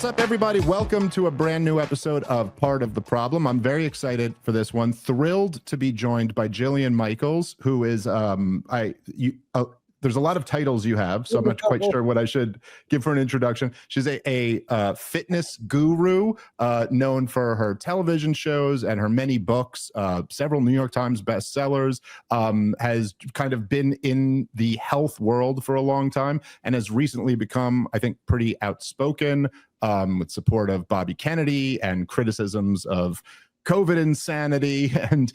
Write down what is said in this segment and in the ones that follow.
up, everybody? Welcome to a brand new episode of Part of the Problem. I'm very excited for this one. Thrilled to be joined by Jillian Michaels, who is there's a lot of titles you have, so I'm not quite sure what I should give her an introduction. She's a fitness guru, known for her television shows and her many books, several New York Times bestsellers, has kind of been in the health world for a long time and has recently become, I think, pretty outspoken with support of Bobby Kennedy and criticisms of COVID insanity. And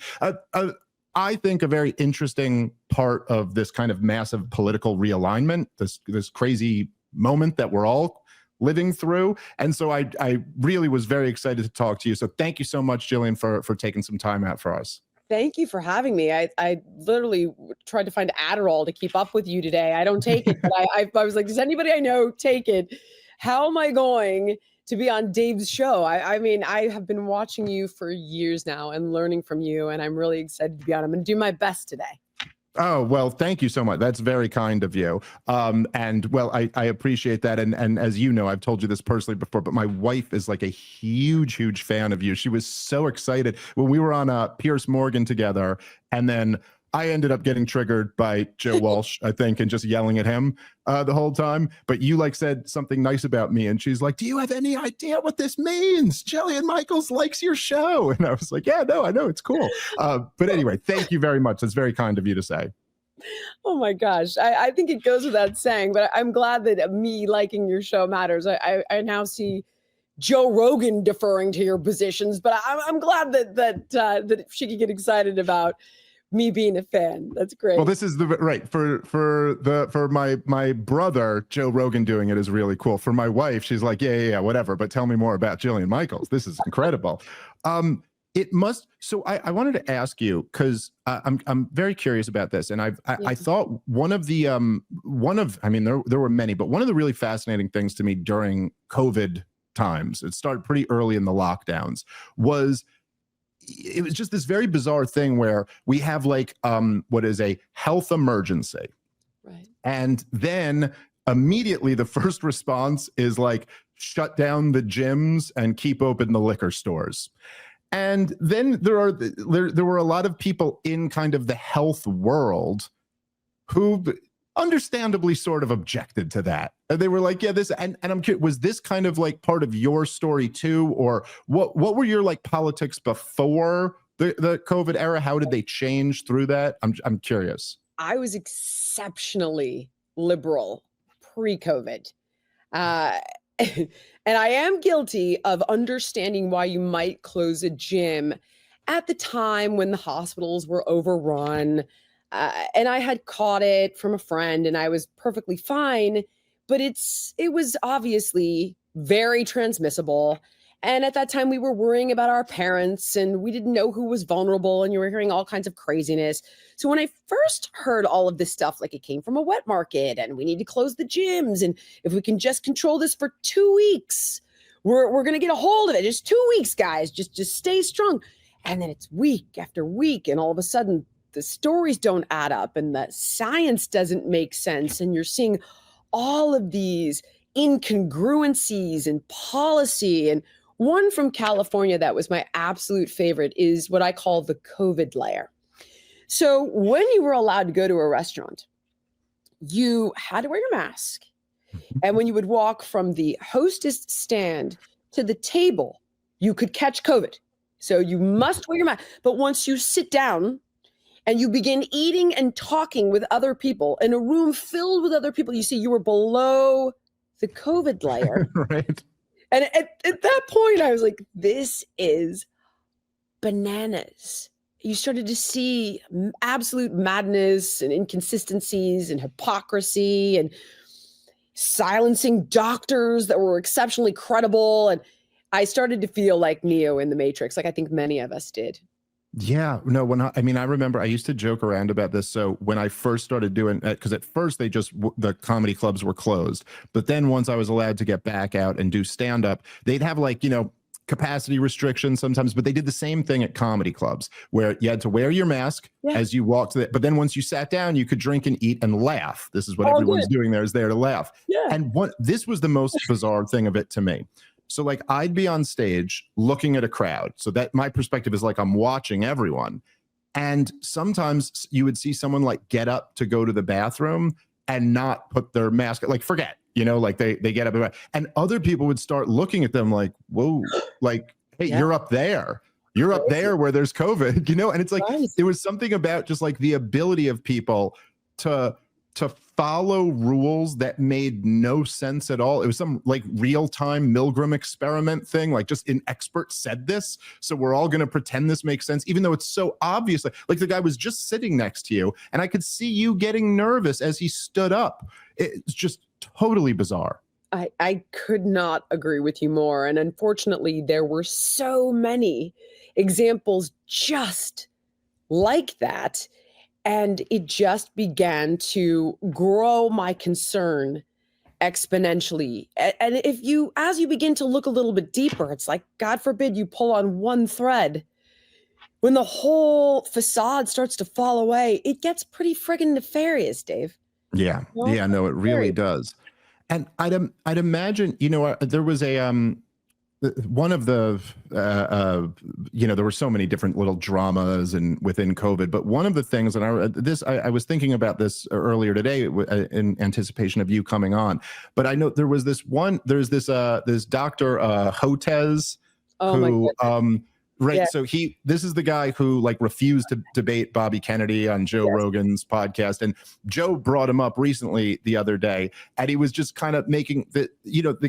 I think a very interesting part of this kind of massive political realignment, this crazy moment that we're all living through. And so I really was very excited to talk to you. So thank you so much, Jillian, for taking some time out for us. Thank you for having me. I literally tried to find Adderall to keep up with you today. I don't take it, but I was like, does anybody I know take it? How am I going to be on Dave's show? I mean, I have been watching you for years now and learning from you, and I'm really excited to be on. I'm going to do my best today. Oh, well, thank you so much. That's very kind of you. And well, I appreciate that. And as you know, I've told you this personally before, but my wife is like a huge, huge fan of you. She was so excited when we were on Piers Morgan together. And then I ended up getting triggered by Joe Walsh, I think, and just yelling at him the whole time. But you said something nice about me, and she's like, do you have any idea what this means? Jillian Michaels likes your show. And I was like, yeah, no, I know, it's cool. But anyway, thank you very much. That's very kind of you to say. Oh my gosh. I think it goes without saying, but I'm glad that me liking your show matters. I now see Joe Rogan deferring to your positions, but I'm glad that she can get excited about me being a fan. That's great. Well, this is the right for my brother, Joe Rogan doing it is really cool. For my wife, she's like, yeah, whatever. But tell me more about Jillian Michaels. This is incredible. It must. So I wanted to ask you, because I'm very curious about this, and I thought one of I mean there were many, but one of the really fascinating things to me during COVID times, it started pretty early in the lockdowns, it was just this very bizarre thing where we have what is a health emergency. Right. And then immediately the first response is shut down the gyms and keep open the liquor stores. And then there were a lot of people in kind of the health world who understandably sort of objected to that. They were like, yeah, this, and I'm curious, was this kind of part of your story too? Or what were your politics before the COVID era? How did they change through that? I'm curious. I was exceptionally liberal pre-COVID. And I am guilty of understanding why you might close a gym at the time when the hospitals were overrun. And I had caught it from a friend and I was perfectly fine, but it was obviously very transmissible. And at that time we were worrying about our parents and we didn't know who was vulnerable and you were hearing all kinds of craziness. So when I first heard all of this stuff, it came from a wet market and we need to close the gyms. And if we can just control this for 2 weeks, we're going to get a hold of it. Just 2 weeks, guys, just stay strong. And then it's week after week. And all of a sudden, the stories don't add up and the science doesn't make sense. And you're seeing all of these incongruencies in policy. And one from California that was my absolute favorite is what I call the COVID layer. So when you were allowed to go to a restaurant, you had to wear your mask. And when you would walk from the hostess stand to the table, you could catch COVID. So you must wear your mask. But once you sit down, and you begin eating and talking with other people in a room filled with other people, you see you were below the COVID layer. Right. And at that point, I was like, this is bananas. You started to see absolute madness and inconsistencies and hypocrisy and silencing doctors that were exceptionally credible. And I started to feel like Neo in the Matrix, like I think many of us did. Yeah, no, I remember I used to joke around about this. So when I first started doing it, because at first the comedy clubs were closed, but then once I was allowed to get back out and do stand up, they'd have capacity restrictions sometimes, but they did the same thing at comedy clubs where you had to wear your mask as you walked. But then once you sat down, you could drink and eat and laugh. This is what everyone's doing there, is there to laugh. Yeah. And this was the most bizarre thing of it to me. So like I'd be on stage looking at a crowd. So that my perspective is like I'm watching everyone. And sometimes you would see someone like get up to go to the bathroom and not put their mask, like forget, like they get up and other people would start looking at them like, whoa, like, hey, you're up there. You're up there where there's COVID, and it's like, there was something about just like the ability of people to follow rules that made no sense at all. It was some like real-time Milgram experiment thing. Like just an expert said this, so we're all going to pretend this makes sense, even though it's so obvious. Like the guy was just sitting next to you, and I could see you getting nervous as he stood up. It's just totally bizarre. I could not agree with you more. And unfortunately, there were so many examples just like that. And it just began to grow my concern exponentially. And as you begin to look a little bit deeper, it's like, God forbid you pull on one thread. When the whole facade starts to fall away, it gets pretty friggin' nefarious, Dave. Yeah. Yeah, no, it really does. And I'd imagine, there was a, one of the there were so many different little dramas and within COVID, but one of the things, and I was thinking about this earlier today in anticipation of you coming on, but I know there's this Dr. Hotez who right. Yeah. So this is the guy who like refused to debate Bobby Kennedy on Joe Rogan's podcast. And Joe brought him up recently the other day, and he was just kind of making the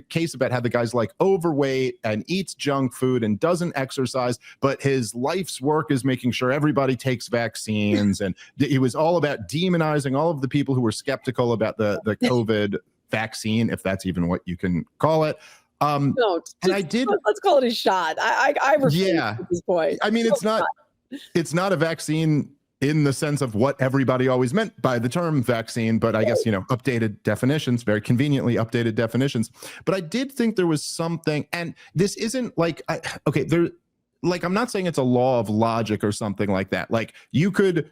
case about how the guy's like overweight and eats junk food and doesn't exercise, but his life's work is making sure everybody takes vaccines. And he was all about demonizing all of the people who were skeptical about the COVID vaccine, if that's even what you can call it. No, and let's call it a shot. I refuse at this point. I mean, it's not a vaccine in the sense of what everybody always meant by the term vaccine, but I guess, updated definitions, very conveniently updated definitions. But I did think there was something, and this isn't like, I'm not saying it's a law of logic or something like that. Like you could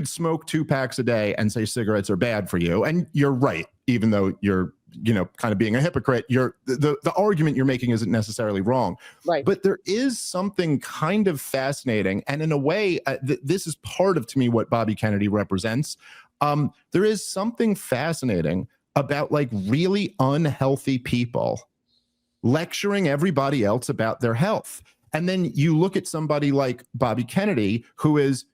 smoke 2 packs a day and say cigarettes are bad for you. And you're right, even though you're, kind of being a hypocrite, the argument you're making isn't necessarily wrong. Right. But there is something kind of fascinating. And in a way, this is part of, to me, what Bobby Kennedy represents. There is something fascinating about like really unhealthy people lecturing everybody else about their health. And then you look at somebody like Bobby Kennedy, who is,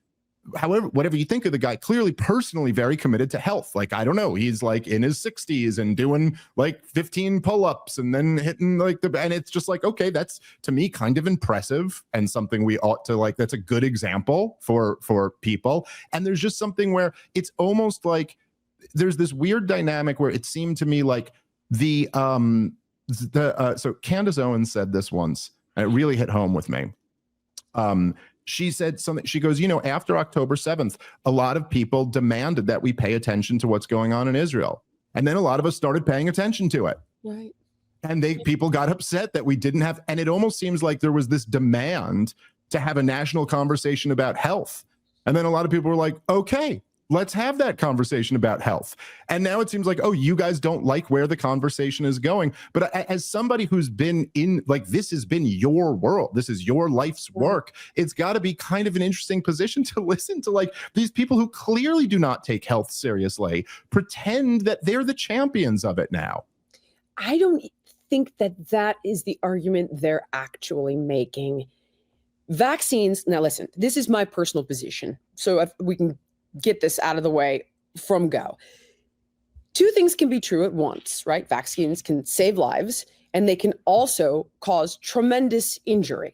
however, whatever you think of the guy, clearly personally very committed to health. Like, I don't know, he's like in his 60s and doing like 15 pull-ups and then hitting like and it's just like, okay, that's to me kind of impressive and something we ought to like, that's a good example for people. And there's just something where it's almost like there's this weird dynamic where it seemed to me like so Candace Owens said this once, and it really hit home with me. She said something, she goes, after October 7th, a lot of people demanded that we pay attention to what's going on in Israel. And then a lot of us started paying attention to it. Right. And people got upset that we didn't have, and it almost seems like there was this demand to have a national conversation about health. And then a lot of people were like, okay, let's have that conversation about health. And now it seems like, oh, you guys don't like where the conversation is going. But as somebody who's been in, like, this has been your world, this is your life's work, it's got to be kind of an interesting position to listen to, like, these people who clearly do not take health seriously, pretend that they're the champions of it now. I don't think that is the argument they're actually making. Vaccines, now listen, this is my personal position, so if we can get this out of the way from go. 2 things can be true at once, right? Vaccines can save lives, and they can also cause tremendous injury.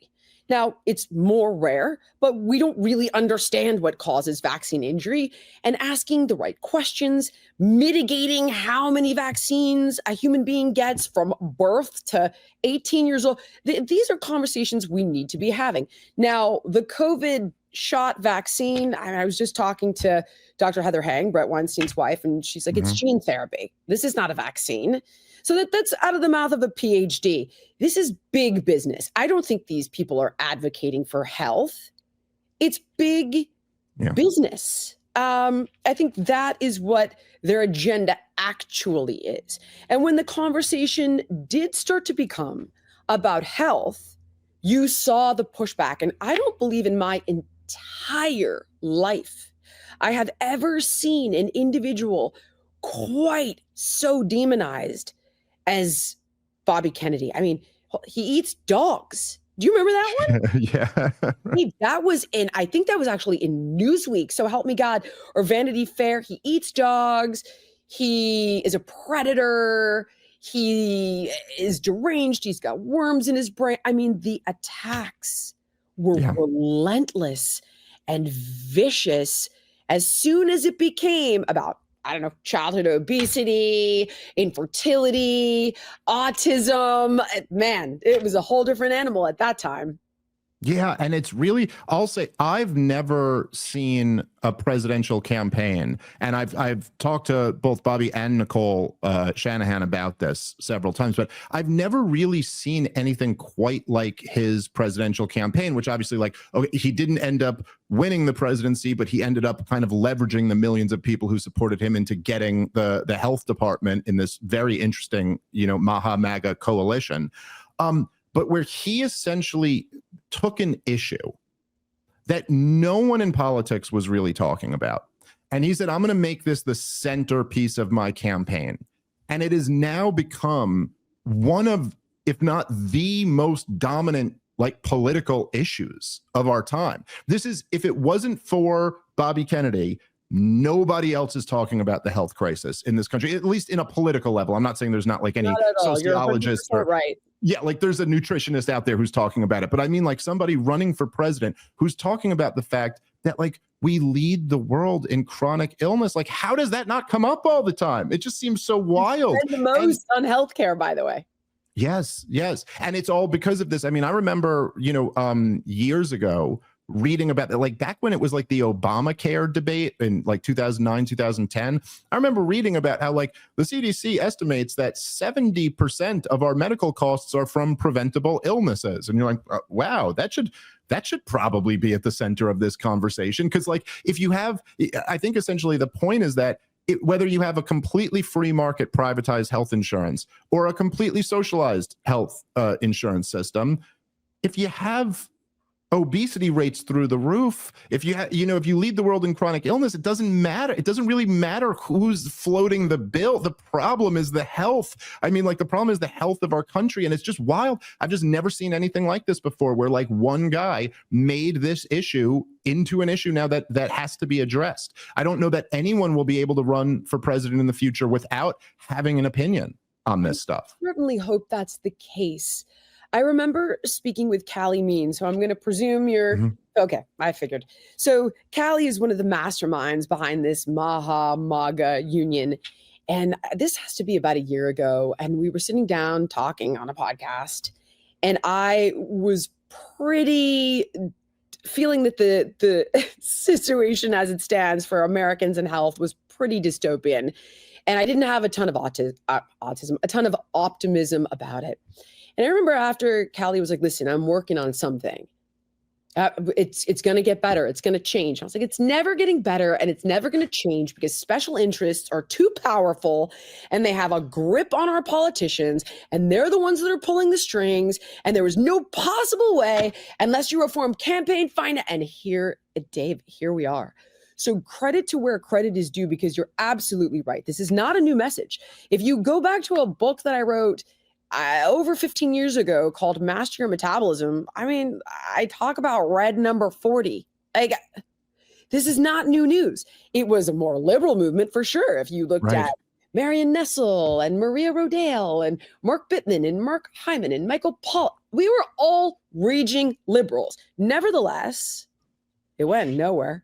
Now, it's more rare, but we don't really understand what causes vaccine injury, and asking the right questions, mitigating how many vaccines a human being gets from birth to 18 years old. These are conversations we need to be having. Now, the COVID shot vaccine, I was just talking to Dr. Heather Hang, Brett Weinstein's wife, and she's like, it's gene therapy. This is not a vaccine. So that's out of the mouth of a PhD. This is big business. I don't think these people are advocating for health. It's big business. I think that is what their agenda actually is. And when the conversation did start to become about health, you saw the pushback. And I don't believe in my entire life I have ever seen an individual quite so demonized as Bobby Kennedy. I mean, he eats dogs. Do you remember that one? Yeah. That was in, I think that was actually in Newsweek, so help me God, or Vanity Fair. He eats dogs. He is a predator. He is deranged. He's got worms in his brain. I mean, the attacks were relentless and vicious as soon as it became about, I don't know, childhood obesity, infertility, autism. Man, it was a whole different animal at that time. Yeah, and it's really, I'll say, I've never seen a presidential campaign, and I've talked to both Bobby and Nicole Shanahan about this several times, but I've never really seen anything quite like his presidential campaign, which obviously, like, okay, he didn't end up winning the presidency, but he ended up kind of leveraging the millions of people who supported him into getting the health department in this very interesting, Maha MAGA coalition. But where he essentially took an issue that no one in politics was really talking about, and he said, I'm going to make this the centerpiece of my campaign. And it has now become one of, if not the most dominant, like, political issues of our time. This is, if it wasn't for Bobby Kennedy, nobody else is talking about the health crisis in this country, at least in a political level. I'm not saying there's not like any sociologist or right. Yeah, like there's a nutritionist out there who's talking about it. But I mean, like, somebody running for president who's talking about the fact that, like, we lead the world in chronic illness. Like, how does that not come up all the time? It just seems so wild. And the most on healthcare, by the way. Yes. And it's all because of this. I mean, I remember, years ago reading about that, like back when it was like the Obamacare debate in like 2009, 2010. I remember reading about how, like, the CDC estimates that 70% of our medical costs are from preventable illnesses. And you're like, wow, that should probably be at the center of this conversation. Because, like, if you have, I think essentially the point is that whether you have a completely free market privatized health insurance or a completely socialized health insurance system, if you have obesity rates through the roof, if you if you lead the world in chronic illness, it doesn't matter. It doesn't really matter who's floating the bill. The problem is the health. I mean, like, the problem is the health of our country. And it's just wild. I've just never seen anything like this before, where, like, one guy made this issue into an issue now that has to be addressed. I don't know that anyone will be able to run for president in the future without having an opinion on this stuff. I certainly hope that's the case. I remember speaking with Callie Mean, so I'm going to presume you're okay. I figured. So Callie is one of the masterminds behind this Maha MAGA union, and this has to be about a year ago. And we were sitting down talking on a podcast, and I was pretty feeling that the situation as it stands for Americans and health was pretty dystopian, and I didn't have a ton of a ton of optimism about it. And I remember after Callie was like, listen, I'm working on something. It's going to get better. It's going to change. I was like, it's never getting better, and it's never going to change because special interests are too powerful, and they have a grip on our politicians, and they're the ones that are pulling the strings, and there is no possible way unless you reform campaign finance. And here, Dave, here we are. So credit to where credit is due, because you're absolutely right. This is not a new message. If you go back to a book that I wrote over 15 years ago called Master Your Metabolism, I mean, I talk about red number 40. Like, this is not new news. It was a more liberal movement for sure. If you looked at Marion Nestle and Maria Rodale and Mark Bittman and Mark Hyman and Michael Paul, we were all raging liberals. Nevertheless, it went nowhere.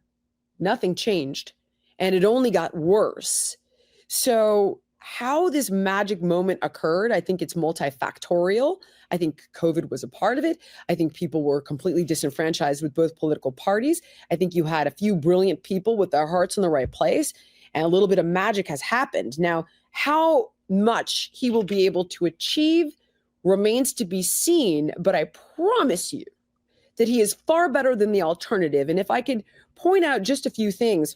Nothing changed. And it only got worse. So how this magic moment occurred, I think it's multifactorial. I think COVID was a part of it. I think people were completely disenfranchised with both political parties. I think you had a few brilliant people with their hearts in the right place, and a little bit of magic has happened. Now, how much he will be able to achieve remains to be seen, but I promise you that he is far better than the alternative. And if I could point out just a few things,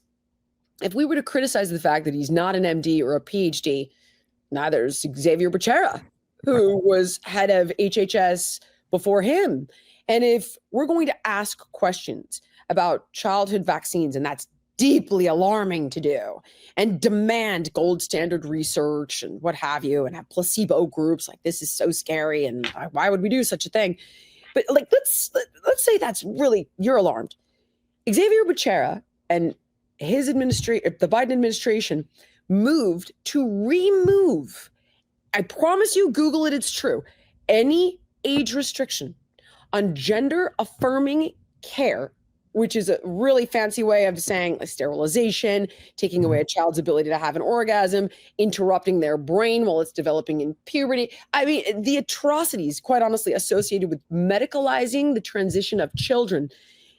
if we were to criticize the fact that he's not an MD or a PhD, neither is Xavier Becerra, who was head of HHS before him. And if we're going to ask questions about childhood vaccines, and that's deeply alarming to do, and demand gold standard research and what have you, and have placebo groups, like this is so scary, and why would we do such a thing? But like, let's say that's really, you're alarmed. Xavier Becerra and his administration, the Biden administration, moved to remove, I promise you, Google it, it's true, any age restriction on gender affirming care, which is a really fancy way of saying sterilization, taking away a child's ability to have an orgasm, interrupting their brain while it's developing in puberty. I mean, the atrocities, quite honestly, associated with medicalizing the transition of children.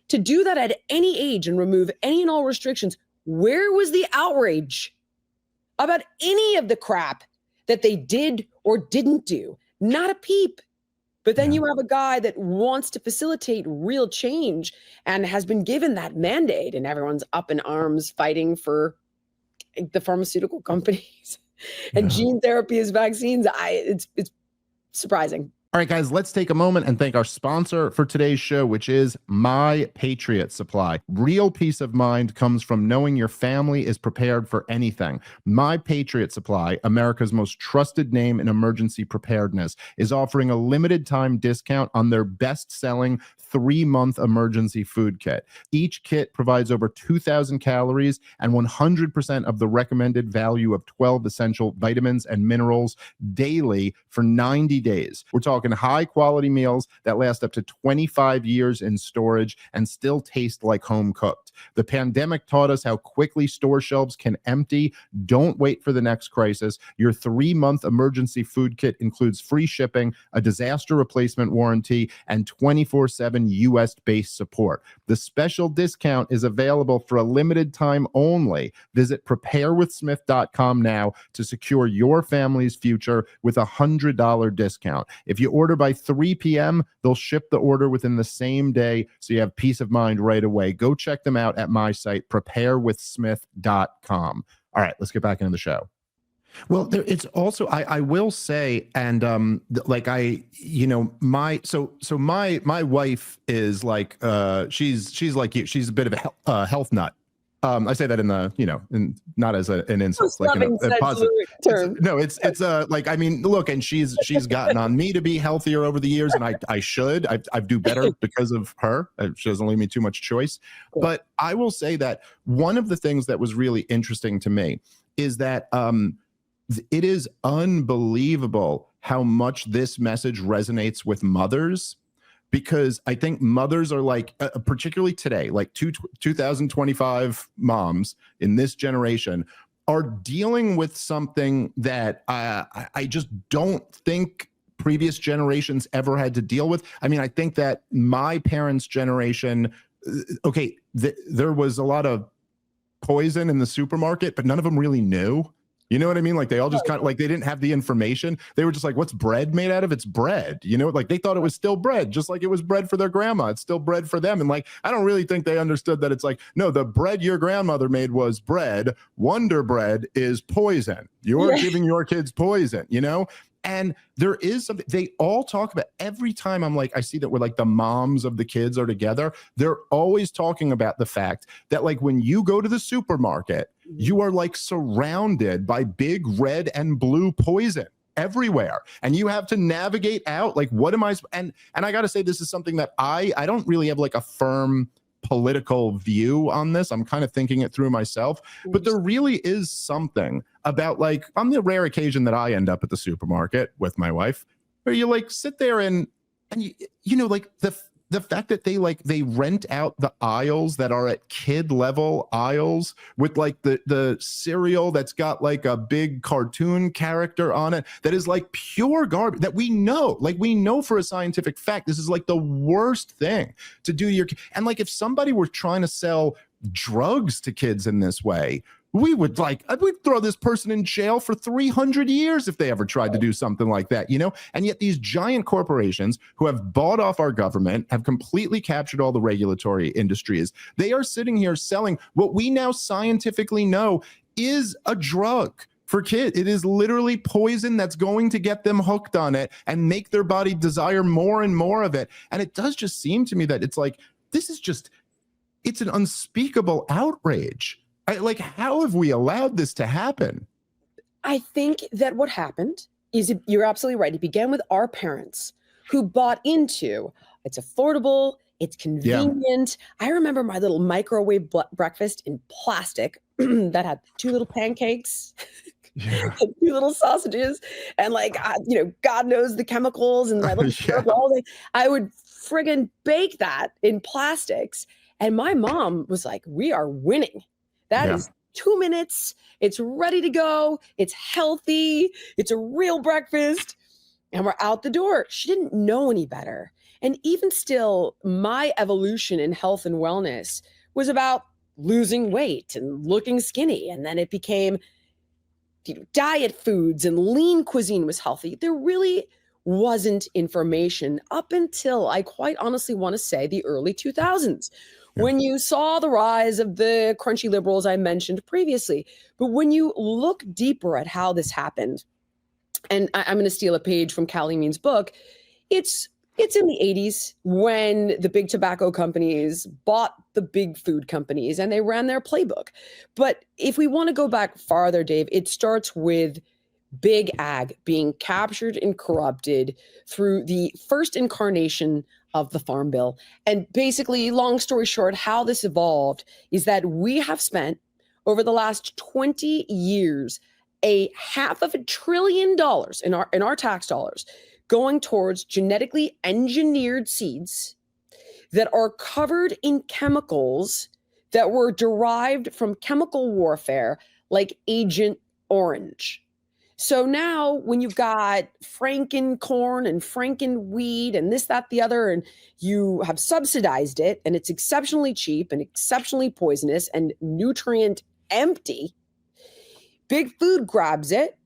To do that at any age and remove any and all restrictions, where was the outrage about any of the crap that they did or didn't do? Not a peep. But then you have a guy that wants to facilitate real change and has been given that mandate, and everyone's up in arms fighting for the pharmaceutical companies and gene therapy as vaccines. It's surprising. All right, guys, let's take a moment and thank our sponsor for today's show, which is My Patriot Supply. Real peace of mind comes from knowing your family is prepared for anything. My Patriot Supply, America's most trusted name in emergency preparedness, is offering a limited time discount on their best-selling 3-month emergency food kit. Each kit provides over 2,000 calories and 100% of the recommended value of 12 essential vitamins and minerals daily for 90 days. We're talking high quality meals that last up to 25 years in storage and still taste like home cooked. The pandemic taught us how quickly store shelves can empty. Don't wait for the next crisis. Your 3-month emergency food kit includes free shipping, a disaster replacement warranty, and 24/7 US-based support. The special discount is available for a limited time only. Visit preparewithsmith.com now to secure your family's future with a $100 discount. If you order by 3 p.m., they'll ship the order within the same day, so you have peace of mind right away. Go check them out at my site, preparewithsmith.com. All right, let's get back into the show. Well, it's also, I will say, and like my wife is like she's like you. She's a bit of a health nut. I say that in the, not as an insult, like in a positive term. It's like, I mean, look, and she's gotten on me to be healthier over the years, and I do better because of her. She doesn't leave me too much choice. Cool. But I will say that one of the things that was really interesting to me is that it is unbelievable how much this message resonates with mothers. Because I think mothers are like, particularly today, like 2025 moms in this generation are dealing with something that I just don't think previous generations ever had to deal with. I mean, I think that my parents' generation, there was a lot of poison in the supermarket, but none of them really knew. You know what I mean? Like they all just kind of like, they didn't have the information. They were just like, what's bread made out of? It's bread. Like they thought it was still bread, just like it was bread for their grandma. It's still bread for them. And like, I don't really think they understood that it's like, no, the bread your grandmother made was bread. Wonder Bread is poison. You're giving your kids poison, And there is something they all talk about every time I see that we're like the moms of the kids are together. They're always talking about the fact that like when you go to the supermarket, you are like surrounded by big red and blue poison everywhere. And you have to navigate out like, what am I? And I got to say, this is something that I don't really have like a firm political view on this. I'm kind of thinking it through myself, but there really is something about like on the rare occasion that I end up at the supermarket with my wife, where you like sit there and like the fact that they rent out the aisles that are at kid level aisles with like the cereal that's got like a big cartoon character on it that is like pure garbage that we know for a scientific fact this is like the worst thing to do to your kid. And like if somebody were trying to sell drugs to kids in this way, we'd throw this person in jail for 300 years if they ever tried to do something like that, And yet these giant corporations who have bought off our government, have completely captured all the regulatory industries. They are sitting here selling what we now scientifically know is a drug for kids. It is literally poison that's going to get them hooked on it and make their body desire more and more of it. And it does just seem to me that it's like, it's an unspeakable outrage. Like, how have we allowed this to happen? I think that what happened is, you're absolutely right. It began with our parents who bought into, it's affordable, it's convenient. Yeah. I remember my little microwave breakfast in plastic that had 2 little pancakes, yeah. 2 little sausages, and like, God knows the chemicals and my little syrup, all day. I would friggin' bake that in plastics. And my mom was like, we are winning. That is 2 minutes. It's ready to go. It's healthy. It's a real breakfast. And we're out the door. She didn't know any better. And even still, my evolution in health and wellness was about losing weight and looking skinny. And then it became diet foods, and lean cuisine was healthy. There really wasn't information up until, I quite honestly want to say, the early 2000s. When you saw the rise of the crunchy liberals I mentioned previously. But when you look deeper at how this happened, and I'm going to steal a page from Callie Mean's book, it's in the 80s when the big tobacco companies bought the big food companies and they ran their playbook. But if we want to go back farther, Dave, it starts with big ag being captured and corrupted through the first incarnation of the Farm Bill. And basically, long story short, how this evolved is that we have spent over the last 20 years $500 billion in our tax dollars going towards genetically engineered seeds that are covered in chemicals that were derived from chemical warfare, like Agent Orange. So now when you've got Franken corn and Franken wheat and this, that, the other, and you have subsidized it and it's exceptionally cheap and exceptionally poisonous and nutrient empty, Big Food grabs it.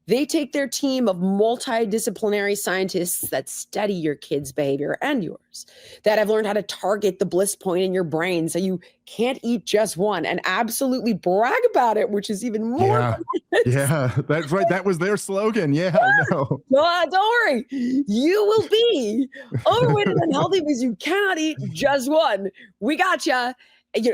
They take their team of multidisciplinary scientists that study your kids' behavior and yours, that have learned how to target the bliss point in your brain so you can't eat just one, and absolutely brag about it, which is even more. Yeah, that's right. That was their slogan. Yeah, I know. No, don't worry. You will be overweight and unhealthy because you cannot eat just one. We got you.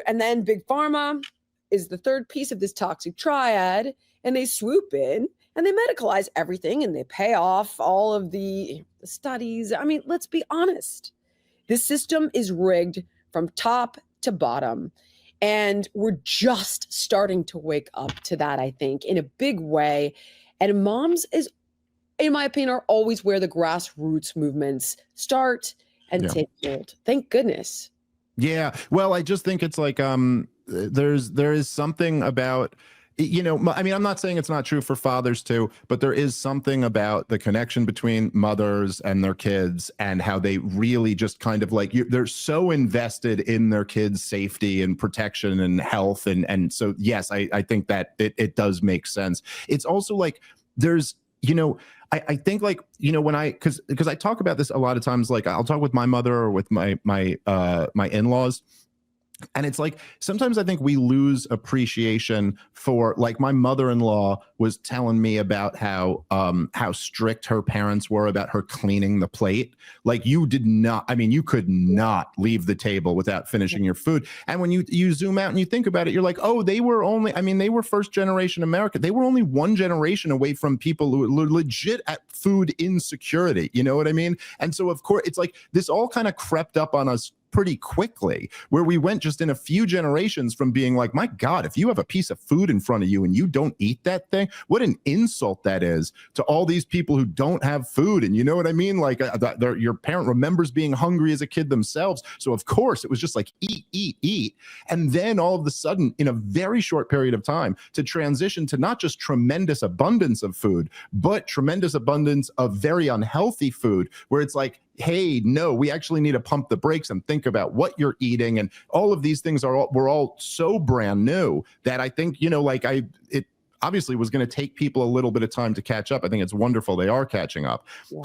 And then Big Pharma is the third piece of this toxic triad, and they swoop in and they medicalize everything and they pay off all of the studies. I mean, let's be honest. This system is rigged from top to bottom. And we're just starting to wake up to that, I think, in a big way. And moms, in my opinion, are always where the grassroots movements start and take hold. Thank goodness. Yeah. Well, I just think it's like there is something about, I mean, I'm not saying it's not true for fathers too, but there is something about the connection between mothers and their kids and how they really just kind of like, they're so invested in their kids' safety and protection and health. And so, yes, I think that it does make sense. It's also like, there's, I think like, when cause I talk about this a lot of times, like I'll talk with my mother or with my in-laws. And it's like, sometimes I think we lose appreciation for, like, my mother-in-law was telling me about how strict her parents were about her cleaning the plate. Like, you could not leave the table without finishing your food. And when you zoom out and you think about it, you're like, oh, they were first generation America. They were only one generation away from people who were legit at food insecurity. You know what I mean? And so, of course, it's like this all kind of crept up on us pretty quickly, where we went just in a few generations from being like, my God, if you have a piece of food in front of you and you don't eat that thing, what an insult that is to all these people who don't have food. And you know what I mean? Like your parent remembers being hungry as a kid themselves. So of course it was just like eat, eat, eat. And then all of a sudden, in a very short period of time, to transition to not just tremendous abundance of food, but tremendous abundance of very unhealthy food, where it's like, hey, no, we actually need to pump the brakes and think about what you're eating. And all of these things were all so brand new that I think, it obviously was going to take people a little bit of time to catch up. I think it's wonderful they are catching up. Yeah.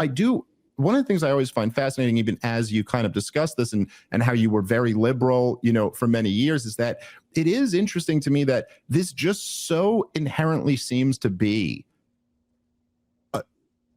one of the things I always find fascinating, even as you kind of discuss this and how you were very liberal, for many years, is that it is interesting to me that this just so inherently seems to be,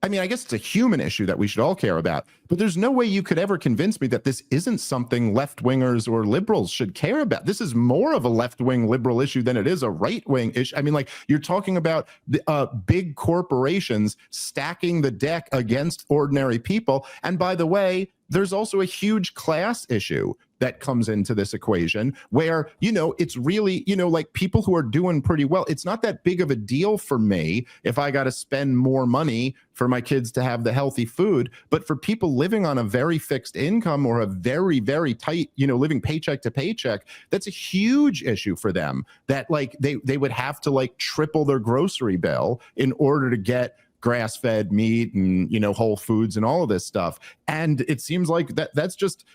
I mean, I guess it's a human issue that we should all care about, but there's no way you could ever convince me that this isn't something left-wingers or liberals should care about. This is more of a left-wing liberal issue than it is a right-wing issue. I mean, like, you're talking about the big corporations stacking the deck against ordinary people. And by the way, there's also a huge class issue that comes into this equation where, it's really, like, people who are doing pretty well. It's not that big of a deal for me if I got to spend more money for my kids to have the healthy food. But for people living on a very fixed income or a very, very tight, living paycheck to paycheck, that's a huge issue for them, that like they would have to like triple their grocery bill in order to get grass-fed meat and, Whole Foods and all of this stuff. And it seems like that's just,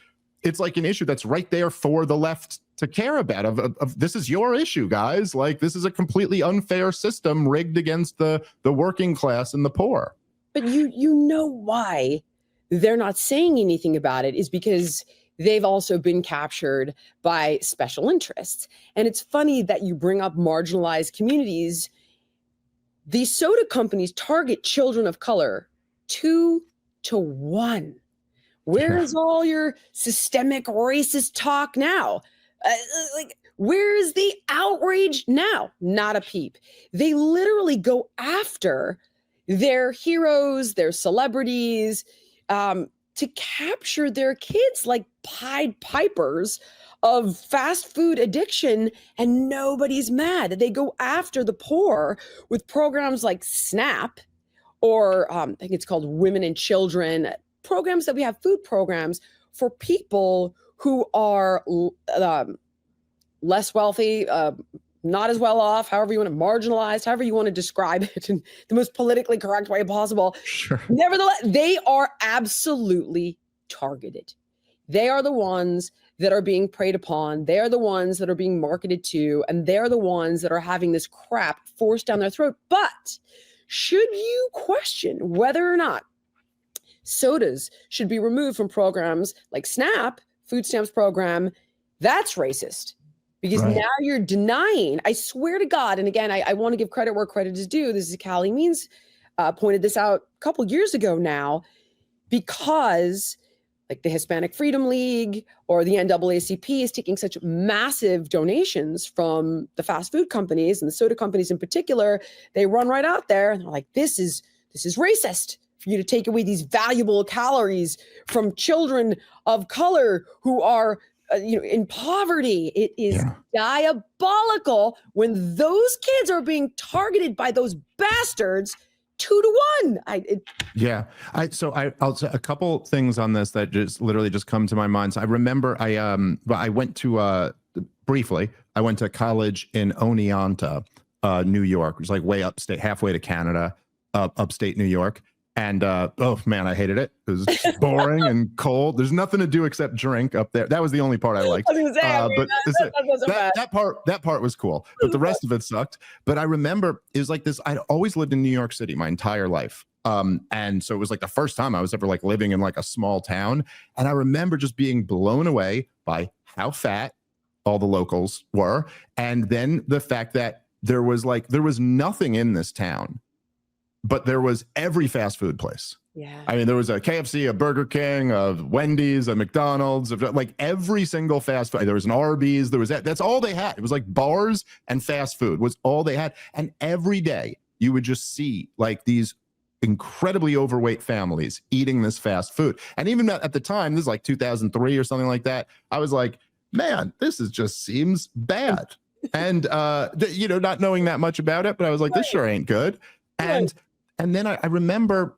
it's like an issue that's right there for the left to care about, of this is your issue, guys. Like, this is a completely unfair system rigged against the working class and the poor. But you know why they're not saying anything about it is because they've also been captured by special interests. And it's funny that you bring up marginalized communities. These soda companies target children of color 2 to 1. Where is all your systemic racist talk now? Where is the outrage now? Not a peep. They literally go after their heroes, their celebrities, to capture their kids like Pied Pipers of fast food addiction, and nobody's mad. They go after the poor with programs like SNAP, or I think it's called Women and Children, programs that we have, food programs for people who are less wealthy, not as well off, however you want to, marginalized, however you want to describe it in the most politically correct way possible. Sure. Nevertheless, they are absolutely targeted. They are the ones that are being preyed upon. They are the ones that are being marketed to, and they're the ones that are having this crap forced down their throat. But should you question whether or not sodas should be removed from programs like SNAP, food stamps program, that's racist. Because right. Now you're denying, I swear to God, and again, I want to give credit where credit is due. This is Callie Means pointed this out a couple years ago now, because like the Hispanic Freedom League or the NAACP is taking such massive donations from the fast food companies and the soda companies in particular. They run right out there and they're like, this is racist for you to take away these valuable calories from children of color who are in poverty. It is diabolical when those kids are being targeted by those bastards 2 to 1. I'll say a couple things on this that just literally just come to my mind. So I remember I went to briefly, I went to college in Oneonta, New York, which is like way upstate, halfway to Canada, upstate New York. And oh man, I hated it. It was boring and cold. There's nothing to do except drink up there. That was the only part I liked. That part was cool, but the rest of it sucked. But I remember it was like this. I'd always lived in New York City my entire life. And so it was like the first time I was ever like living in like a small town. And I remember just being blown away by how fat all the locals were. And then the fact that there was nothing in this town, but there was every fast food place. Yeah. I mean, there was a KFC, a Burger King, a Wendy's, a McDonald's, like every single fast food. There was an Arby's. That's all they had. It was like bars and fast food was all they had. And every day you would just see like these incredibly overweight families eating this fast food. And even at the time, this is like 2003 or something like that, I was like, man, this just seems bad. And, not knowing that much about it, but I was like, this sure ain't good. And then I remember,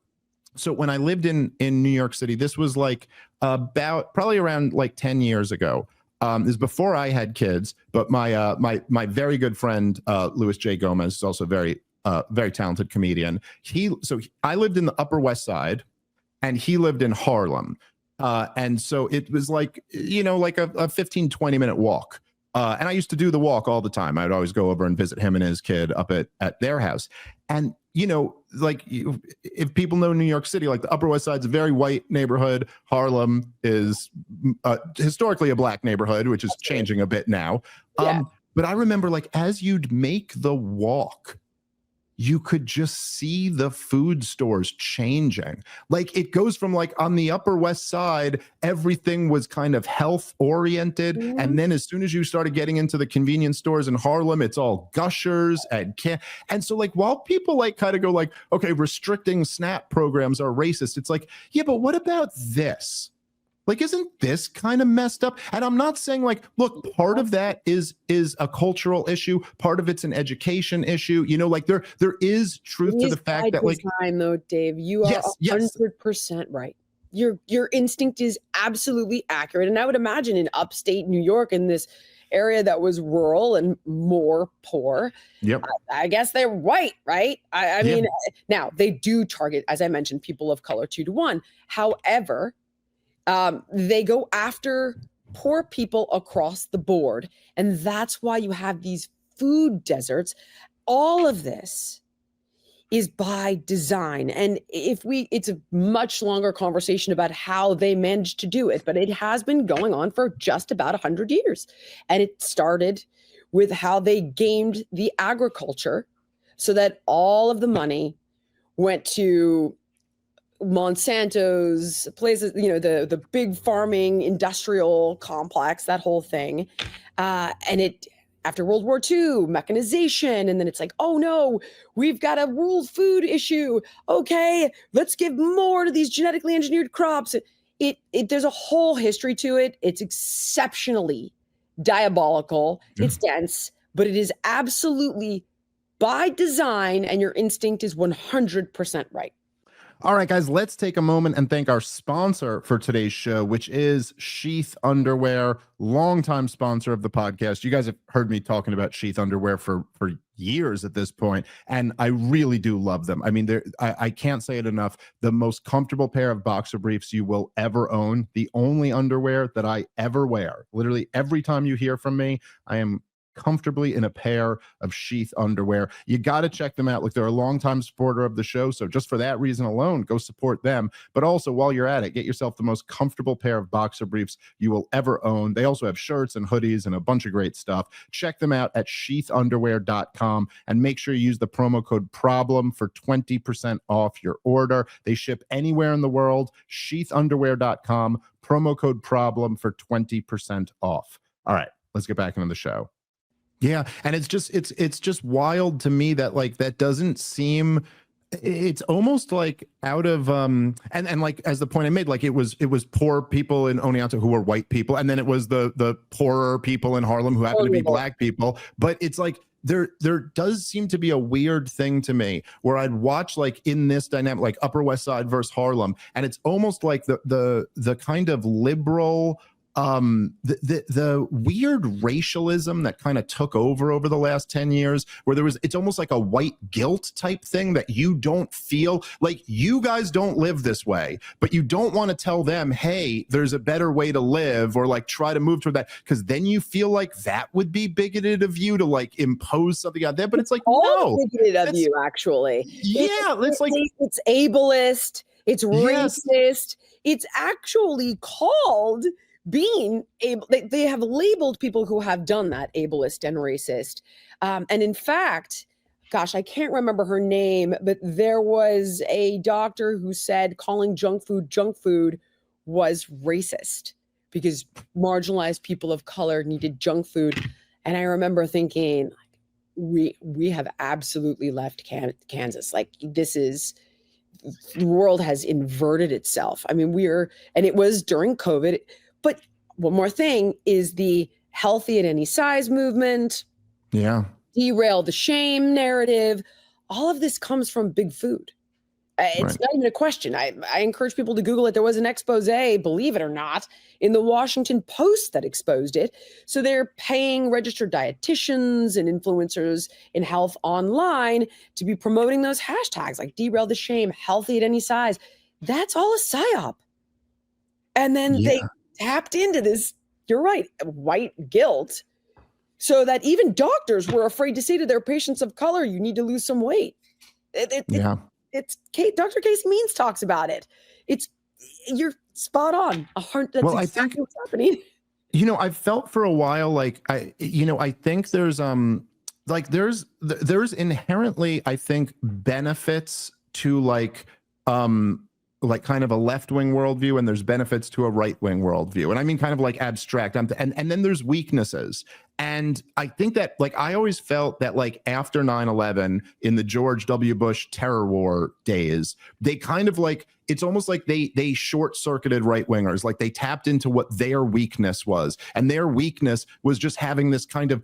so when I lived in New York City, this was like probably around like 10 years ago. This is before I had kids, but my very good friend, Louis J. Gomez, is also very talented comedian. I lived in the Upper West Side and he lived in Harlem. And so it was like, like a 15, 20-minute walk. And I used to do the walk all the time. I'd always go over and visit him and his kid up at their house. And you know, like if people know New York City, like the Upper West Side's a very white neighborhood. Harlem is historically a black neighborhood, which is changing a bit now. Yeah. But I remember, like, as you'd make the walk, you could just see the food stores changing. Like, it goes from, like, on the Upper West Side, everything was kind of health oriented. Mhm. And then as soon as you started getting into the convenience stores in Harlem, it's all Gushers and and so, like, while people like kind of go like, okay, restricting SNAP programs are racist, it's like, yeah, but what about this? Like, isn't this kind of messed up? And I'm not saying, like, look, part of that is a cultural issue. Part of it's an education issue. You know, like there is truth to the fact that, like, design, though, Dave, you are 100% right. Your instinct is absolutely accurate. And I would imagine in upstate New York, in this area that was rural and more poor, I guess they're white, right? I mean, now they do target, as I mentioned, people of color 2 to 1. However, they go after poor people across the board. And that's why you have these food deserts. All of this is by design. And it's a much longer conversation about how they managed to do it, but it has been going on for just about 100 years. And it started with how they gamed the agriculture so that all of the money went to Monsanto's places, you know, the big farming industrial complex, that whole thing. And it, after World War II, mechanization, and then it's like, oh no, we've got a world food issue. Okay, let's give more to these genetically engineered crops. There's a whole history to it. It's exceptionally diabolical. It's dense, but it is absolutely by design, and your instinct is 100% right. All right, guys, let's take a moment and thank our sponsor for today's show, which is Sheath Underwear, longtime sponsor of the podcast. You guys have heard me talking about Sheath Underwear for years at this point, and I really do love them. I mean, I can't say it enough. The most comfortable pair of boxer briefs you will ever own, the only underwear that I ever wear. Literally every time you hear from me, I am comfortably in a pair of Sheath underwear. You got to check them out. Like, they're a longtime supporter of the show, so just for that reason alone, go support them. But also, while you're at it, get yourself the most comfortable pair of boxer briefs you will ever own. They also have shirts and hoodies and a bunch of great stuff. Check them out at sheathunderwear.com and make sure you use the promo code PROBLEM for 20% off your order. They ship anywhere in the world. Sheathunderwear.com, promo code PROBLEM for 20% off. All right, let's get back into the show. Yeah, and it's just wild to me that, like, that doesn't seem, it's almost like out of and like, as the point I made, like, it was poor people in Oneonta who were white people, and then it was the poorer people in Harlem who happened to be black people. But it's like there does seem to be a weird thing to me where I'd watch, like, in this dynamic, like Upper West Side versus Harlem, and it's almost like the kind of liberal the weird racialism that kind of took over the last 10 years, where it's almost like a white guilt type thing that you don't feel like, you guys don't live this way, but you don't want to tell them, hey, there's a better way to live, or like try to move toward that, because then you feel like that would be bigoted of you to like impose something on them. But it's like, no, bigoted of you, actually. It's like, it's ableist, it's racist, it's actually called being able. They have labeled people who have done that ableist and racist. And in fact, gosh, I can't remember her name, but there was a doctor who said calling junk food was racist because marginalized people of color needed junk food. And I remember thinking, we have absolutely left Kansas. Like, the world has inverted itself. I mean, and it was during COVID. But one more thing is the healthy at any size movement. Yeah. Derail the shame narrative. All of this comes from big food. It's not even a question. I encourage people to Google it. There was an expose, believe it or not, in the Washington Post that exposed it. So they're paying registered dietitians and influencers in health online to be promoting those hashtags like derail the shame, healthy at any size. That's all a psyop. And then they tapped into this, you're right, white guilt, so that even doctors were afraid to say to their patients of color, you need to lose some weight. Yeah. It's Dr. Casey Means talks about it. You're spot on. That's Well, I exactly think, what's happening. I felt for a while like I think there's there's inherently, I think, benefits to like kind of a left-wing worldview, and there's benefits to a right-wing worldview. And I mean kind of like abstract. And then there's weaknesses. And I think that like I always felt that like after 9/11 in the George W. Bush terror war days, they kind of like, it's almost like they short-circuited right-wingers, like they tapped into what their weakness was. And their weakness was just having this kind of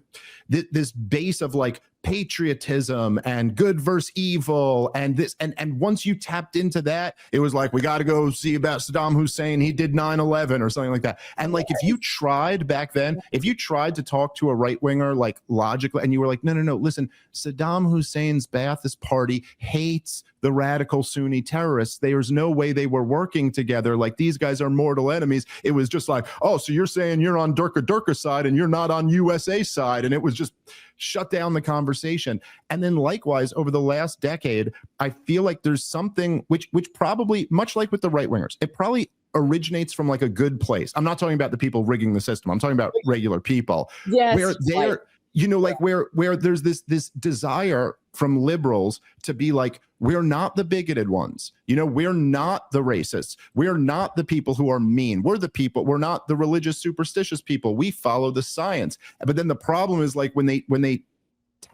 this base of like patriotism and good versus evil and this and once you tapped into that, it was like, we got to go see about Saddam Hussein, he did 9/11 or something like that. And like if you tried back then, if you tried to talk to a right-winger like logically, and you were like, no, listen, Saddam Hussein's Ba'athist party hates the radical Sunni terrorists, there's no way they were working together, like these guys are mortal enemies. It was just like, oh, so you're saying you're on Durka side and you're not on USA side, and it was just shut down the conversation. And then likewise over the last decade, I feel like there's something which probably, much like with the right wingers, it probably originates from like a good place. I'm not talking about the people rigging the system, I'm talking about regular people. Yes, where they're like where there's this desire from liberals to be like, we're not the bigoted ones, we're not the racists, we're not the people who are mean, we're the people, we're not the religious superstitious people, we follow the science. But then the problem is like when they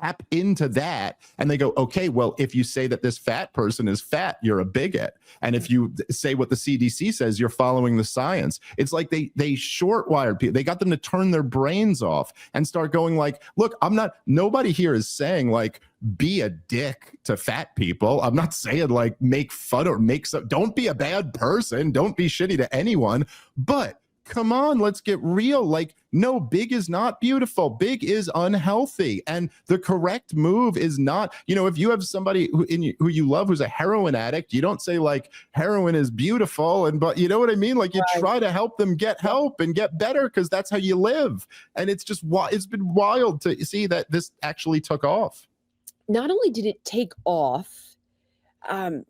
tap into that and they go, okay, well, if you say that this fat person is fat, you're a bigot. And if you say what the CDC says, you're following the science. It's like they short-wired people. They got them to turn their brains off and start going like, look, nobody here is saying like, be a dick to fat people. I'm not saying like make fun or don't be a bad person. Don't be shitty to anyone. But come on, let's get real. Like, no, big is not beautiful. Big is unhealthy. And the correct move is not, if you have somebody who you love who's a heroin addict, you don't say like heroin is beautiful. But you know what I mean? Like you try to help them get help and get better because that's how you live. And it's been wild to see that this actually took off. Not only did it take off, I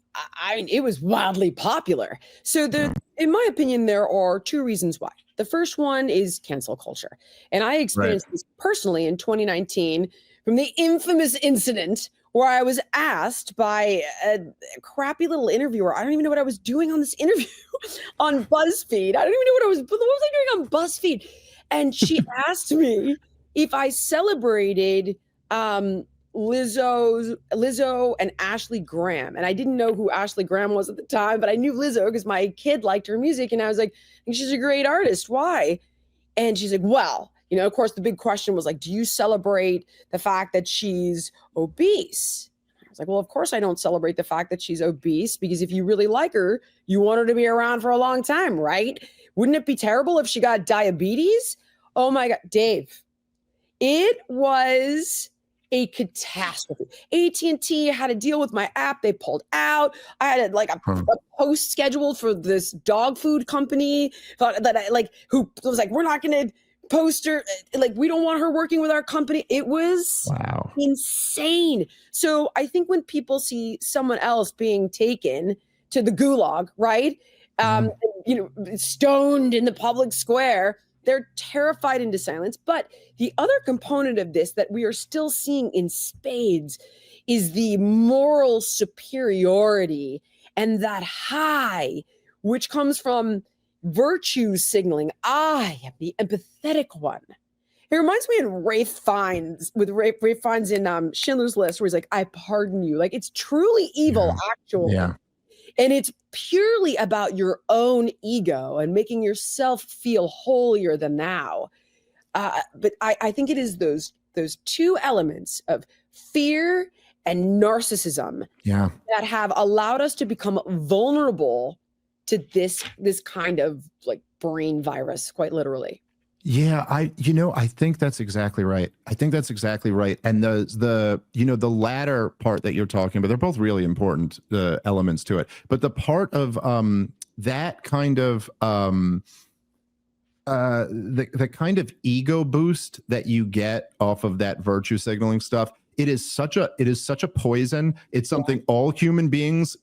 mean, it was wildly popular. So in my opinion, there are two reasons why. The first one is cancel culture. And I experienced this personally in 2019 from the infamous incident where I was asked by a crappy little interviewer. I don't even know what I was doing on this interview on BuzzFeed. I don't even know what was I doing on BuzzFeed? And she asked me if I celebrated Lizzo and Ashley Graham. And I didn't know who Ashley Graham was at the time, but I knew Lizzo because my kid liked her music. And I was like, she's a great artist. Why? And she's like, well, of course, the big question was like, do you celebrate the fact that she's obese? I was like, well, of course I don't celebrate the fact that she's obese, because if you really like her, you want her to be around for a long time, right? Wouldn't it be terrible if she got diabetes? Oh my God, Dave, it was a catastrophe. AT&T had to deal with my app. They pulled out. I had a post scheduled for this dog food company who was like, we're not going to post her. Like, we don't want her working with our company. It was insane. So I think when people see someone else being taken to the gulag, right? Stoned in the public square, they're terrified into silence. But the other component of this that we are still seeing in spades is the moral superiority and that high, which comes from virtue signaling. I am the empathetic one. It reminds me of Ralph Fiennes in Schindler's List, where he's like, I pardon you. Like, it's truly evil, actually. Yeah. And it's purely about your own ego and making yourself feel holier than thou. But I think it is those two elements of fear and narcissism that have allowed us to become vulnerable to this kind of like brain virus, quite literally. Yeah, I think that's exactly right. And the latter part that you're talking about, they're both really important, the elements to it. But the part of that kind of the kind of ego boost that you get off of that virtue signaling stuff it is such a poison. It's something all human beings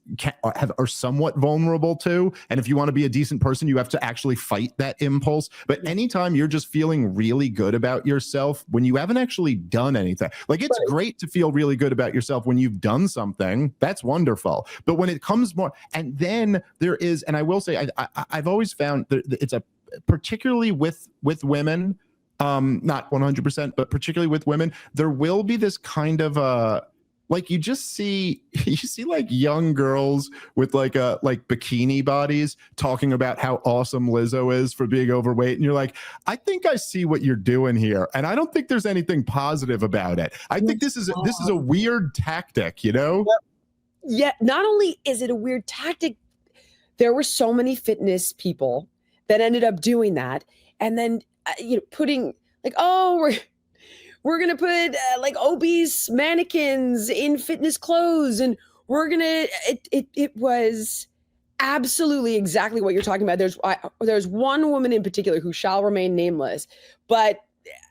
are somewhat vulnerable to. And if you want to be a decent person, you have to actually fight that impulse. But anytime you're just feeling really good about yourself when you haven't actually done anything, like it's great to feel really good about yourself when you've done something. That's wonderful. But when it comes more, and then there is, and I will say, I've always found that it's a, particularly with women, not 100%, but particularly with women, there will be this kind of like you see like young girls with like bikini bodies talking about how awesome Lizzo is for being overweight, and you're like, I think I see what you're doing here, and I don't think there's anything positive about it. I think this is a weird tactic, you know? Yeah, not only is it a weird tactic, there were so many fitness people that ended up doing that, and then putting like, oh, we're gonna put like obese mannequins in fitness clothes, and we're gonna it was absolutely exactly what you're talking about. There's one woman in particular who shall remain nameless, but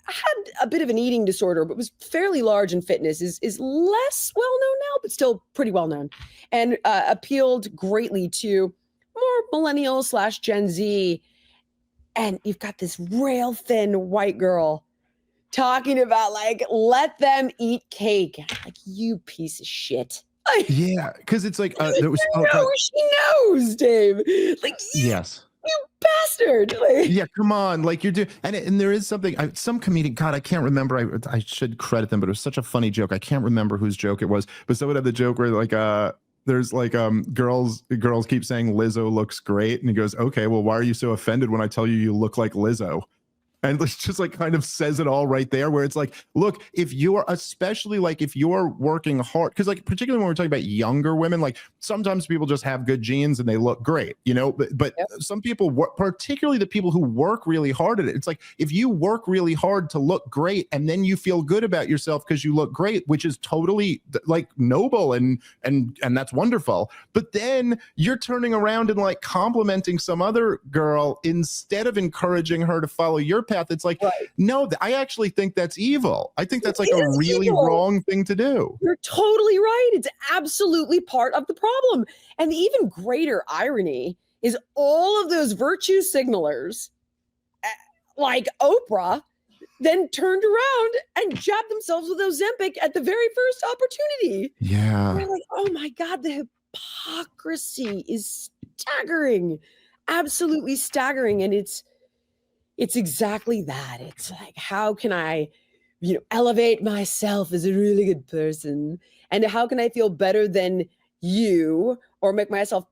had a bit of an eating disorder, but was fairly large in fitness, is less well known now, but still pretty well known, and appealed greatly to more millennial / Gen Z. And you've got this rail thin white girl talking about like, let them eat cake. Like, you piece of shit. Like, yeah, because it's like there was she knows, Dave. Like, yes. You bastard. Like, yeah, come on. Like you're doing, and there is something, some comedian, God, I can't remember. I should credit them, but it was such a funny joke. I can't remember whose joke it was, but someone had the joke where like, there's like girls keep saying Lizzo looks great, and he goes, okay, well, why are you so offended when I tell you look like Lizzo? And it's just like kind of says it all right there, where it's like, look, if you're, especially like if you're working hard, because like particularly when we're talking about younger women, like sometimes people just have good genes and they look great, you know, but yep. Some people, particularly the people who work really hard at it, it's like if you work really hard to look great and then you feel good about yourself because you look great, which is totally like noble and that's wonderful, but then you're turning around and like complimenting some other girl instead of encouraging her to follow your path. It's like, right. No, I actually think that's evil. I think that's like a really wrong thing to do. You're totally right. It's absolutely part of the problem. And the even greater irony is all of those virtue signalers, like Oprah, then turned around and jabbed themselves with Ozempic at the very first opportunity. Yeah. And they're like, oh my God, the hypocrisy is staggering, absolutely staggering. And it's exactly that. It's like, how can I, elevate myself as a really good person? And how can I feel better than you, or make myself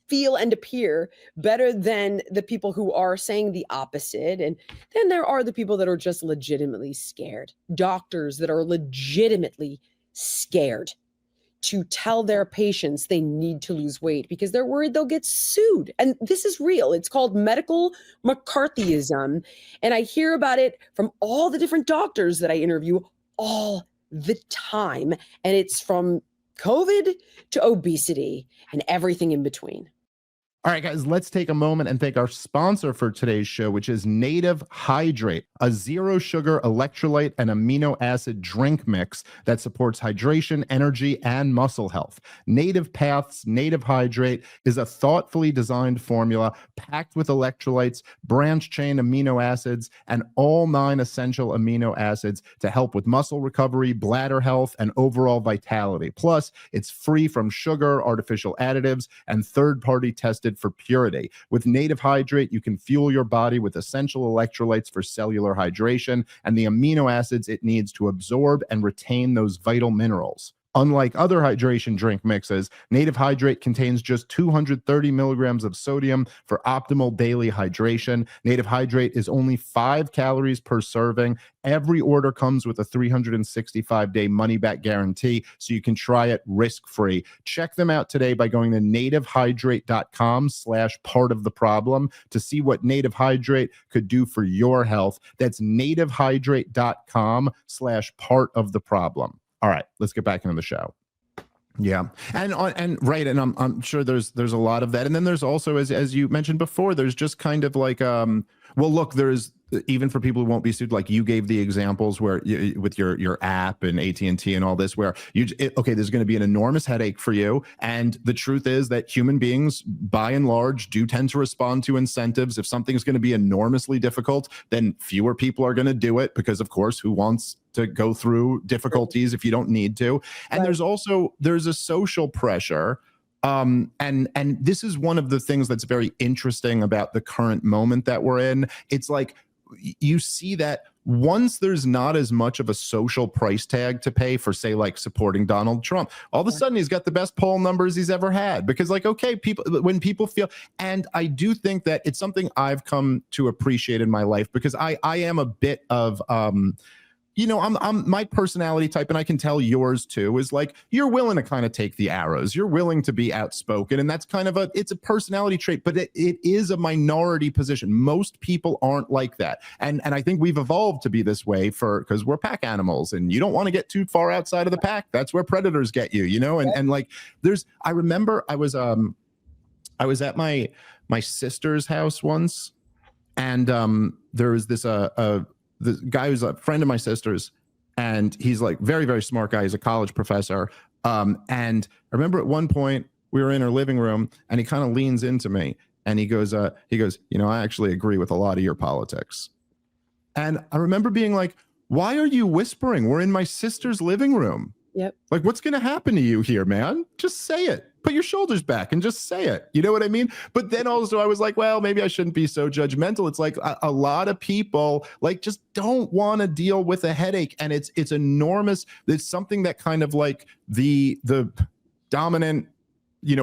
feel and appear better than the people who are saying the opposite? And then there are the people that are just legitimately scared. Doctors that are legitimately scared to tell their patients they need to lose weight because they're worried they'll get sued. And this is real. It's called medical McCarthyism. And I hear about it from all the different doctors that I interview all the time. And it's from COVID to obesity and everything in between. All right, guys, let's take a moment and thank our sponsor for today's show, which is Native Hydrate, a zero sugar electrolyte and amino acid drink mix that supports hydration, energy, and muscle health. Native Path's Native Hydrate is a thoughtfully designed formula packed with electrolytes, branch chain amino acids, and all 9 essential amino acids to help with muscle recovery, bladder health, and overall vitality. Plus, it's free from sugar, artificial additives, and third-party tested for purity. With Native Hydrate, you can fuel your body with essential electrolytes for cellular hydration and the amino acids it needs to absorb and retain those vital minerals. Unlike other hydration drink mixes, Native Hydrate contains just 230 milligrams of sodium for optimal daily hydration. Native Hydrate is only 5 calories per serving. Every order comes with a 365-day money-back guarantee, so you can try it risk-free. Check them out today by going to nativehydrate.com/part-of-the-problem to see what Native Hydrate could do for your health. That's nativehydrate.com/part-of-the-problem. All right, let's get back into the show. Yeah, and I'm sure there's a lot of that, and then there's also, as you mentioned before, there's just kind of like Well, look, there's even for people who won't be sued, like you gave the examples where with your app and AT&T and all this, where okay, there's going to be an enormous headache for you. And the truth is that human beings, by and large, do tend to respond to incentives. If something's going to be enormously difficult, then fewer people are going to do it because, of course, who wants to go through difficulties if you don't need to? And there's a social pressure. And this is one of the things that's very interesting about the current moment that we're in. It's like you see that once there's not as much of a social price tag to pay for, say, like supporting Donald Trump, all of a sudden he's got the best poll numbers he's ever had, because like, okay, when people feel, and I do think that it's something I've come to appreciate in my life, because I am a bit of, I'm my personality type, and I can tell yours too, is like, you're willing to kind of take the arrows. You're willing to be outspoken. And that's kind of it's a personality trait, but it is a minority position. Most people aren't like that. And I think we've evolved to be this way because we're pack animals, and you don't want to get too far outside of the pack. That's where predators get you, and like I remember I was at my sister's house once, and there was this guy who's a friend of my sister's, and he's like very, very smart guy. He's a college professor. And I remember at one point we were in her living room, and he kind of leans into me, and he goes, I actually agree with a lot of your politics. And I remember being like, why are you whispering? We're in my sister's living room. Yep. Like, what's going to happen to you here, man? Just say it. Put your shoulders back and just say it. You know what I mean? But then also I was like, well, maybe I shouldn't be so judgmental. It's like a lot of people like just don't want to deal with a headache. And it's enormous. It's something that kind of like the dominant,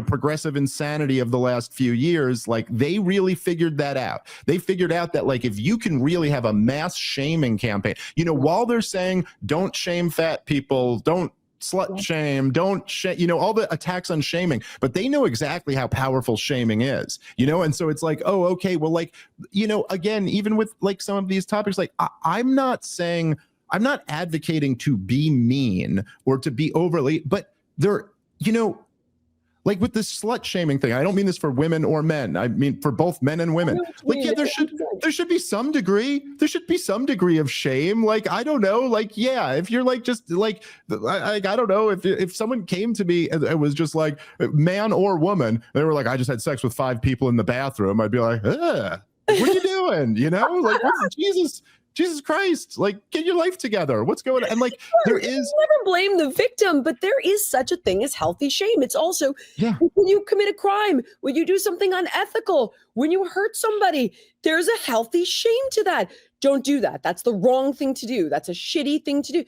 progressive insanity of the last few years, like they really figured that out. They figured out that like, if you can really have a mass shaming campaign, while they're saying don't shame fat people, don't slut shame, don't all the attacks on shaming, but they know exactly how powerful shaming is, and so it's like, oh, okay, well, like, again, even with like some of these topics, like I'm not advocating to be mean or to be overly, but there, like with this slut shaming thing, I don't mean this for women or men. I mean for both men and women. Like, yeah, there should be some degree. There should be some degree of shame. Like, I don't know. Like, yeah, if you're like just like I don't know, if someone came to me and it was just like man or woman, they were like, I just had sex with 5 people in the bathroom, I'd be like, what are you doing? Like, what's Jesus Christ, like, get your life together. What's going on? And like, there is never blame the victim, but there is such a thing as healthy shame. It's also when you commit a crime, when you do something unethical, when you hurt somebody, there's a healthy shame to that. Don't do that. That's the wrong thing to do. That's a shitty thing to do.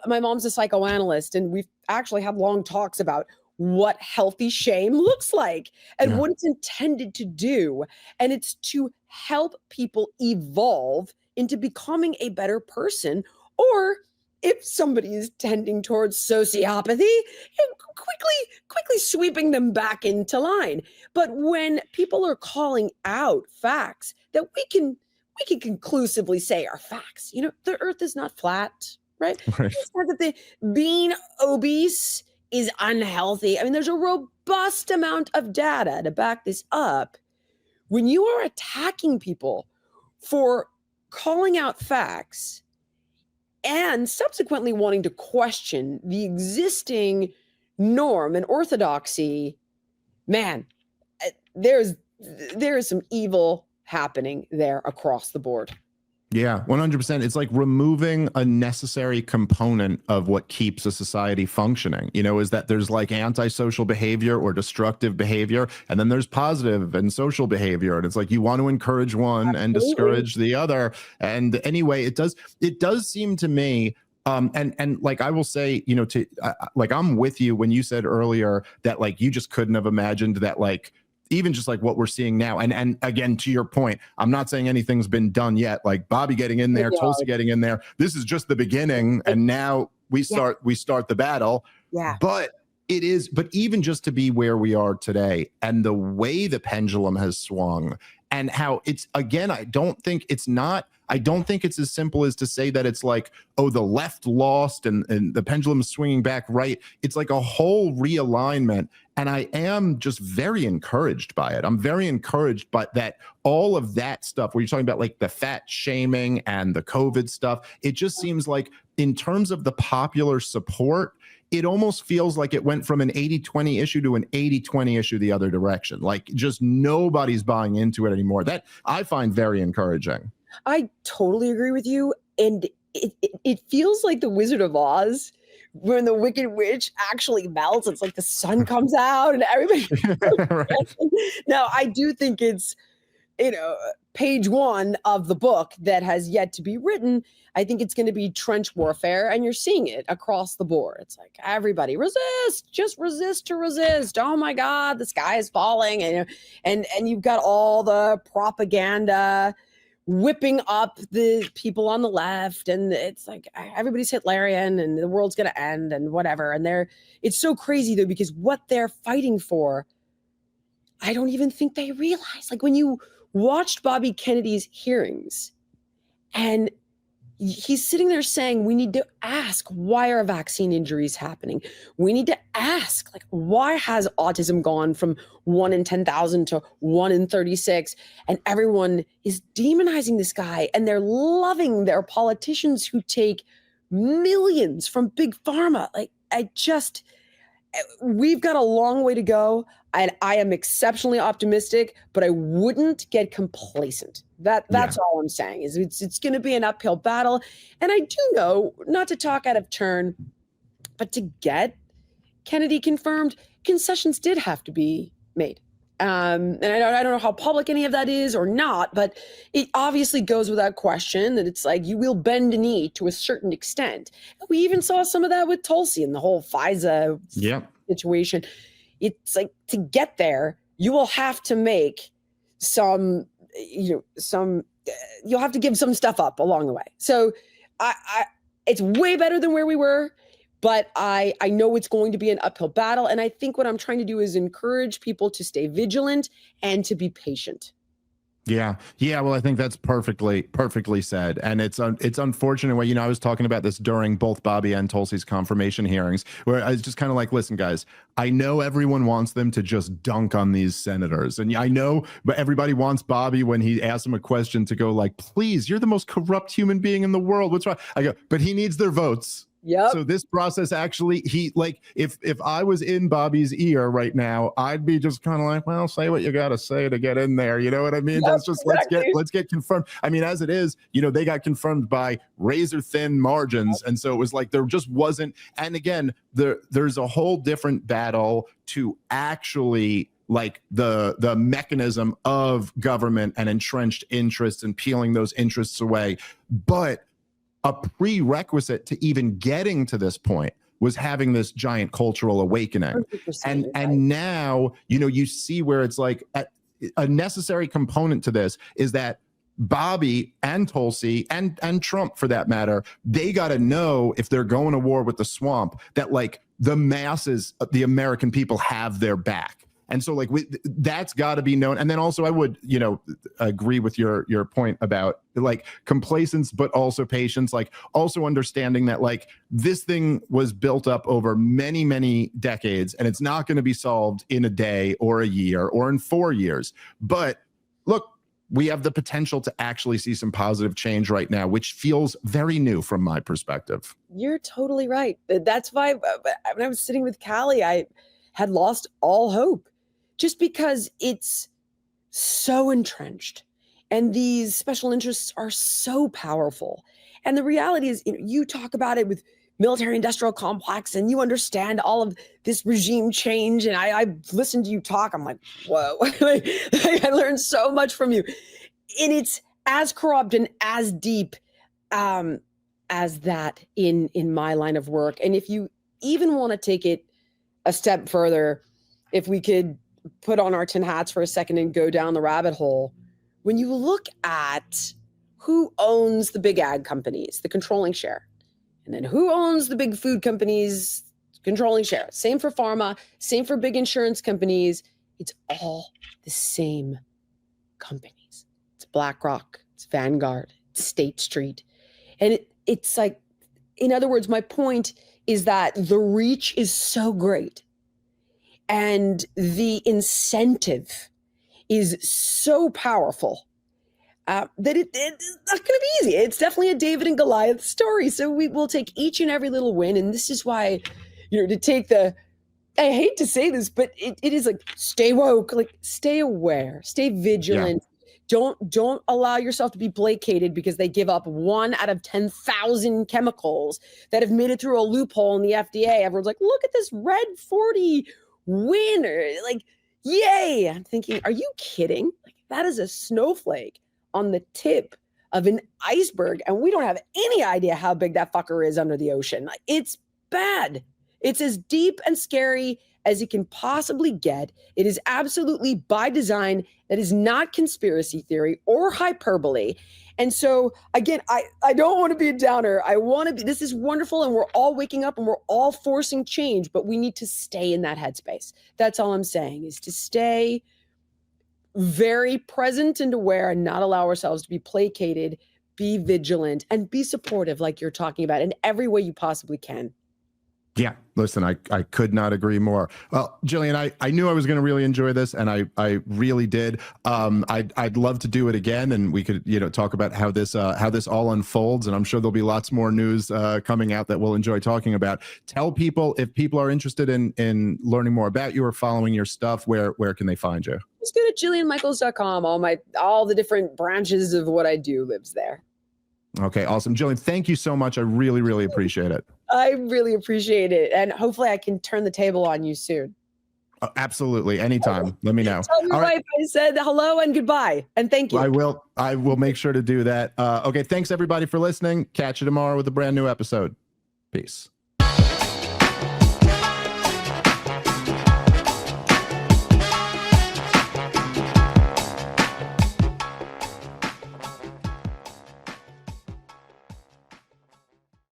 My mom's a psychoanalyst, and we've actually had long talks about what healthy shame looks like and what it's intended to do. And it's to help people evolve into becoming a better person, or if somebody is tending towards sociopathy, quickly sweeping them back into line. But when people are calling out facts that we can conclusively say are facts, the earth is not flat, right? Being obese is unhealthy. I mean, there's a robust amount of data to back this up. When you are attacking people for calling out facts and subsequently wanting to question the existing norm and orthodoxy, man, there is some evil happening there across the board. Yeah, 100%. It's like removing a necessary component of what keeps a society functioning, is that there's like antisocial behavior or destructive behavior, and then there's positive and social behavior. And it's like you want to encourage one and discourage the other. And anyway, it does seem to me, and like I will say, like I'm with you when you said earlier that like you just couldn't have imagined that like even just like what we're seeing now. And again, to your point, I'm not saying anything's been done yet, like Bobby getting in there, Tulsi getting in there. This is just the beginning. And now we start the battle. Yeah. But even just to be where we are today and the way the pendulum has swung and how it's, again, I don't think it's as simple as to say that it's like, oh, the left lost and the pendulum is swinging back right. It's like a whole realignment. And I am just very encouraged by it. I'm very encouraged by that, all of that stuff where you're talking about like the fat shaming and the COVID stuff. It just seems like in terms of the popular support, it almost feels like it went from an 80-20 issue to an 80-20 issue the other direction. Like just nobody's buying into it anymore. That I find very encouraging. I totally agree with you. And it feels like the Wizard of Oz when the Wicked Witch actually melts. It's like the sun comes out and everybody. Right. Now, I do think it's, page 1 of the book that has yet to be written. I think it's going to be trench warfare, and you're seeing it across the board. It's like everybody resist, just resist to resist. Oh my God, the sky is falling, and you've got all the propaganda whipping up the people on the left, and it's like everybody's Hitlerian and the world's going to end and whatever. And it's so crazy though, because what they're fighting for, I don't even think they realize. Like when you watched Bobby Kennedy's hearings and he's sitting there saying, we need to ask, why are vaccine injuries happening? We need to ask, like, why has autism gone from 1 in 10,000 to 1 in 36? And everyone is demonizing this guy, and they're loving their politicians who take millions from big pharma. Like, we've got a long way to go. And I am exceptionally optimistic, but I wouldn't get complacent. That's all I'm saying is it's going to be an uphill battle. And I do know, not to talk out of turn, but to get Kennedy confirmed, concessions did have to be made. And I don't know how public any of that is or not, but it obviously goes without question that it's like you will bend a knee to a certain extent. We even saw some of that with Tulsi and the whole FISA situation. It's like to get there, you will have to make you'll have to give some stuff up along the way. So it's way better than where we were, but I know it's going to be an uphill battle. And I think what I'm trying to do is encourage people to stay vigilant and to be patient. Yeah. Well, I think that's perfectly said. And it's unfortunate where, I was talking about this during both Bobby and Tulsi's confirmation hearings, where I was just kind of like, listen, guys, I know everyone wants them to just dunk on these senators. And I know, but everybody wants Bobby when he asks him a question to go like, please, you're the most corrupt human being in the world. What's wrong? I go, but he needs their votes. Yep. So this process actually, if I was in Bobby's ear right now, I'd be just kind of like, well, say what you got to say to get in there. You know what I mean? Yep, That's just, exactly. let's get confirmed. I mean, as it is, they got confirmed by razor thin margins. And so it was like, there just wasn't. And again, there's a whole different battle to actually like the mechanism of government and entrenched interests and peeling those interests away. But a prerequisite to even getting to this point was having this giant cultural awakening. And now, you see where it's like a necessary component to this is that Bobby and Tulsi and Trump, for that matter, they got to know if they're going to war with the swamp that like the masses of the American people have their back. And so like that's got to be known. And then also I would, agree with your point about like complacence, but also patience, like also understanding that like this thing was built up over many, many decades and it's not going to be solved in a day or a year or in 4 years. But look, we have the potential to actually see some positive change right now, which feels very new from my perspective. You're totally right. That's why when I was sitting with Callie, I had lost all hope. Just because it's so entrenched and these special interests are so powerful. And the reality is, you talk about it with military industrial complex and you understand all of this regime change. And I listened to you talk. I'm like, whoa, I learned so much from you. And it's as corrupt and as deep as that in my line of work. And if you even want to take it a step further, if we could put on our tin hats for a second and go down the rabbit hole, when you look at who owns the big ag companies, the controlling share, and then who owns the big food companies, controlling share, same for pharma, same for big insurance companies, it's all the same company. BlackRock, it's Vanguard, it's State Street. And it's like, in other words, my point is that the reach is so great and the incentive is so powerful that it's not going to be easy. It's definitely a David and Goliath story. So we will take each and every little win. And this is why, to take I hate to say this, but it is like, stay woke, like stay aware, stay vigilant. Yeah. Don't allow yourself to be placated because they give up 1 out of 10,000 chemicals that have made it through a loophole in the FDA. Everyone's like, look at this red 40 winner. Like, yay. I'm thinking, are you kidding? Like, that is a snowflake on the tip of an iceberg. And we don't have any idea how big that fucker is under the ocean. Like, it's bad. It's as deep and scary as it can possibly get. It is absolutely by design. That is not conspiracy theory or hyperbole. And so, again, I don't want to be a downer. I want to be, this is wonderful. And we're all waking up and we're all forcing change, but we need to stay in that headspace. That's all I'm saying, is to stay very present and aware and not allow ourselves to be placated, be vigilant, and be supportive like you're talking about in every way you possibly can. Yeah, listen, I could not agree more. Well, Jillian, I knew I was going to really enjoy this, and I really did. I'd love to do it again, and we could talk about how this all unfolds. And I'm sure there'll be lots more news coming out that we'll enjoy talking about. Tell people, if people are interested in learning more about you or following your stuff, where can they find you? Just go to JillianMichaels.com. All the different branches of what I do lives there. Okay, awesome. Jillian, thank you so much. I really, really appreciate it. I really appreciate it. And hopefully I can turn the table on you soon. Absolutely. Anytime. Let me know. Tell your wife I said hello and goodbye. And thank you. I will make sure to do that. Okay. Thanks everybody for listening. Catch you tomorrow with a brand new episode. Peace.